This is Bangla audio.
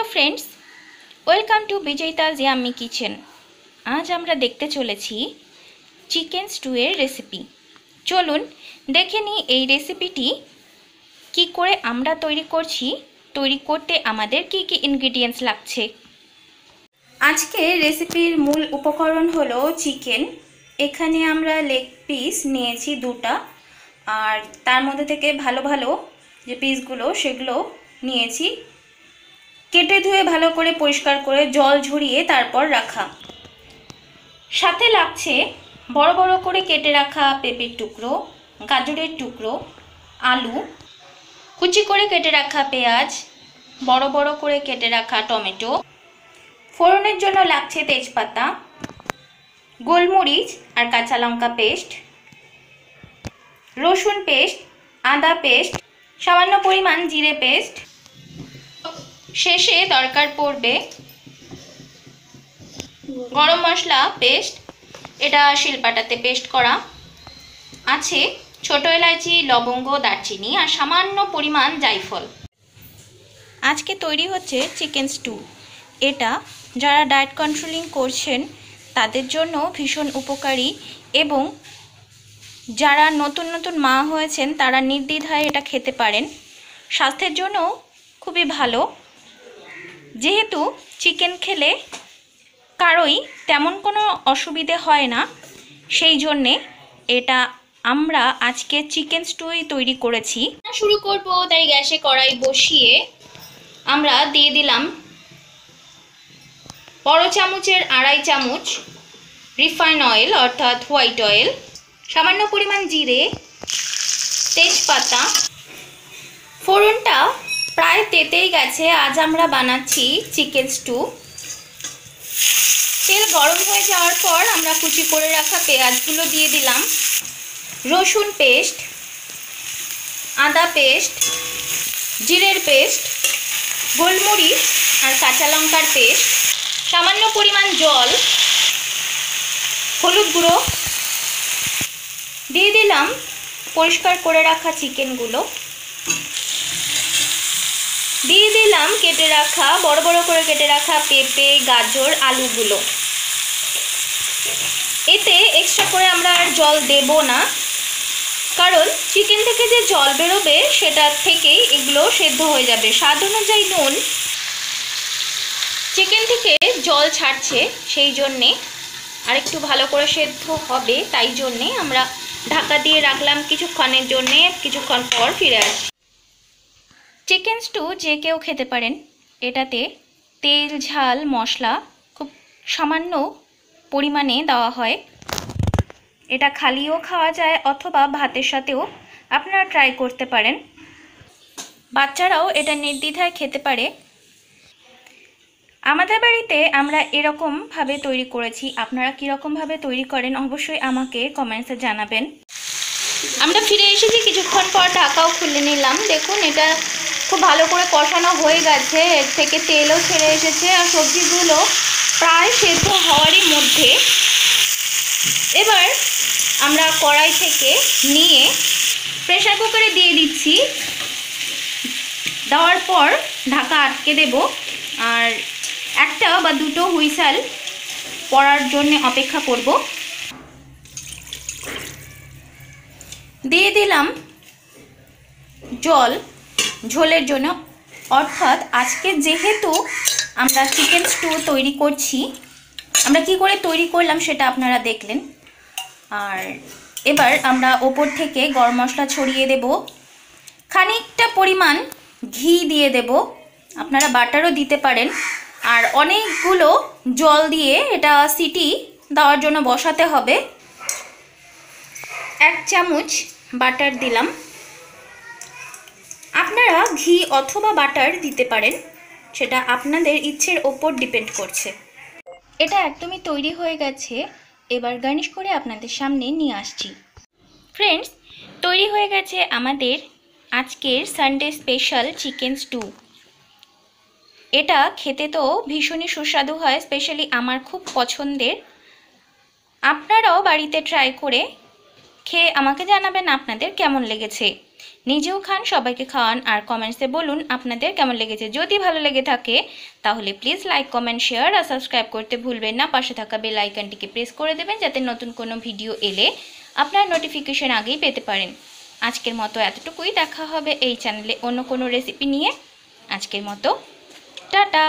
फ्रेंड्स, वेलकम टू विजयिताज याम्मी किचेन। आज আমরা দেখতে চলেছি চিকেন স্টু এর রেসিপি। চলুন দেখে নিই এই রেসিপিটি কি করে আমরা তৈরি করছি, তৈরি করতে আমাদের কি কি ইনগ্রেডিয়েন্টস লাগছে। আজকে রেসিপির মূল উপকরণ হলো চিকেন। এখানে আমরা লেগ পিস নিয়েছি দুটা, আর তার মধ্যে থেকে ভালো ভালো যে পিসগুলো সেগুলো নিয়েছি, কেটে ধুয়ে ভালো করে পরিষ্কার করে জল ঝরিয়ে তারপর রাখা। সাথে লাগছে বড় বড় করে কেটে রাখা পেঁপের টুকরো, গাজরের টুকরো, আলু, কুচি করে কেটে রাখা পেঁয়াজ, বড় বড় করে কেটে রাখা টমেটো। ফোড়নের জন্য লাগছে তেজপাতা, গোলমরিচ আর কাঁচা লঙ্কা পেস্ট, রসুন পেস্ট, আদা পেস্ট, সামান্য পরিমাণ জিরে পেস্ট। শেষে দরকার পড়বে গরম মশলা পেস্ট, এটা শিলপাটাতে পেস্ট করা আছে, ছোট এলাচি, লবঙ্গ, দারচিনি আর সামান্য পরিমাণ জায়ফল। আজকে তৈরি হচ্ছে চিকেন স্টু। এটা যারা ডায়েট কন্ট্রোলিং করছেন তাদের জন্য ভীষণ উপকারী, এবং যারা নতুন নতুন মা হয়েছেন তারা নির্দ্বিধায় এটা খেতে পারেন। স্বাস্থ্যের জন্য খুবই ভালো, যেহেতু চিকেন খেলে কারোই তেমন কোনো অসুবিধে হয় না, সেই জন্যে এটা আমরা আজকে চিকেন স্টুই তৈরি করেছি। শুরু করব, তাই গ্যাসে কড়াই বসিয়ে আমরা দিয়ে দিলাম বড় চামচের 2.5 চামচ রিফাইন অয়েল অর্থাৎ হোয়াইট অয়েল, সামান্য পরিমাণ জিরে, তেজপাতা। ফোড়নটা প্রায় তেতেই গেছে, আজ আমরা বানাচ্ছি চিকেন স্টু। তেল গরম হয়ে যাওয়ার পর আমরা কুচি করে রাখা পেঁয়াজগুলো দিয়ে দিলাম, রসুন পেস্ট, আদা পেস্ট, জিরের পেস্ট, গোলমরিচ আর কাঁচা লঙ্কার পেস্ট, সামান্য পরিমাণ জল, হলুদ গুঁড়ো, দিয়ে দিলাম পরিষ্কার করে রাখা চিকেনগুলো, দিয়ে দিলাম কেটে রাখা বড় বড় করে কেটে রাখা পেঁপে, গাজর, আলুগুলো। এতে এক্সট্রা করে আমরা আর জল দেব না, কারণ চিকেন থেকে যে জল বেরোবে সেটা থেকেই এগুলো সেদ্ধ হয়ে যাবে। স্বাদ অনুযায়ী নুন, চিকেন থেকে জল ছাড়ছে সেই জন্যে আরেকটু ভালো করে সেদ্ধ হবে, তাই জন্যে আমরা ঢাকা দিয়ে রাখলাম কিছুক্ষণের জন্যে। কিছুক্ষণ পর ফিরে আসি। চিকেন স্টু যে কেউ খেতে পারেন। এটাতে তেল, ঝাল, মশলা খুব সামান্য পরিমাণে দেওয়া হয়। এটা খালিও খাওয়া যায় অথবা ভাতের সাথেও আপনারা ট্রাই করতে পারেন। বাচ্চারাও এটা নির্দ্বিধায় খেতে পারে। আমাদের বাড়িতে আমরা এরকমভাবে তৈরি করেছি, আপনারা কীরকমভাবে তৈরি করেন অবশ্যই আমাকে কমেন্টসে জানাবেন। আমরা ফিরে এসেছি কিছুক্ষণ পর, ঢাকাও খুলে নিলাম। দেখুন এটা খুব ভালো করে কষানো হয়ে গেছে, এর থেকে তেলও ছেড়ে এসেছে আর সবজিগুলো প্রায় সেদ্ধ হওয়ারই মধ্যে। এবার আমরা কড়াই থেকে নিয়ে প্রেসার কুকারে দিয়ে দিচ্ছি, দেওয়ার পর ঢাকা আটকে দেব আর একটা বা দুটো হুইসেল পড়ার জন্য অপেক্ষা করব। দিয়ে দিলাম জল ঝোলের জন্য, অর্থাৎ আজকে যেহেতু আমরা চিকেন স্টু তৈরি করছি, আমরা কি করে তৈরি করলাম সেটা আপনারা দেখলেন। আর এবার আমরা ওপর থেকে গরম মশলা ছড়িয়ে দেব, খানিকটা পরিমাণ ঘি দিয়ে দেব, আপনারা বাটারও দিতে পারেন। আর অনেকগুলো জল দিয়ে এটা সিটি দেওয়ার জন্য বসাতে হবে। 1 চামচ বাটার দিলাম, আপনারা ঘি অথবা বাটার দিতে পারেন, সেটা আপনাদের ইচ্ছের ওপর ডিপেন্ড করছে। এটা একদমই তৈরি হয়ে গেছে, এবার গার্নিশ করে আপনাদের সামনে নিয়ে আসছি। ফ্রেন্ডস, তৈরি হয়ে গেছে আমাদের আজকের সানডে স্পেশাল চিকেন স্টু। এটা খেতে তো ভীষণই সুস্বাদু হয়, স্পেশালি আমার খুব পছন্দের। আপনারাও বাড়িতে ট্রাই করে খেয়ে আমাকে জানাবেন আপনাদের কেমন লেগেছে। নিজেও খান, সবাইকে খাওয়ান, আর কমেন্টসে বলুন আপনাদের কেমন লেগেছে। যদি ভালো লেগে থাকে তাহলে প্লিজ লাইক, কমেন্ট, শেয়ার আর সাবস্ক্রাইব করতে ভুলবেন না। পাশে থাকা বেল আইকনটিকে প্রেস করে দেবেন যাতে নতুন কোনো ভিডিও এলে আপনার নোটিফিকেশন আগেই পেতে পারেন। আজকের মতো এতটুকুই, দেখা হবে এই চ্যানেলে অন্য কোনো রেসিপি নিয়ে। আজকের মতো টাটা।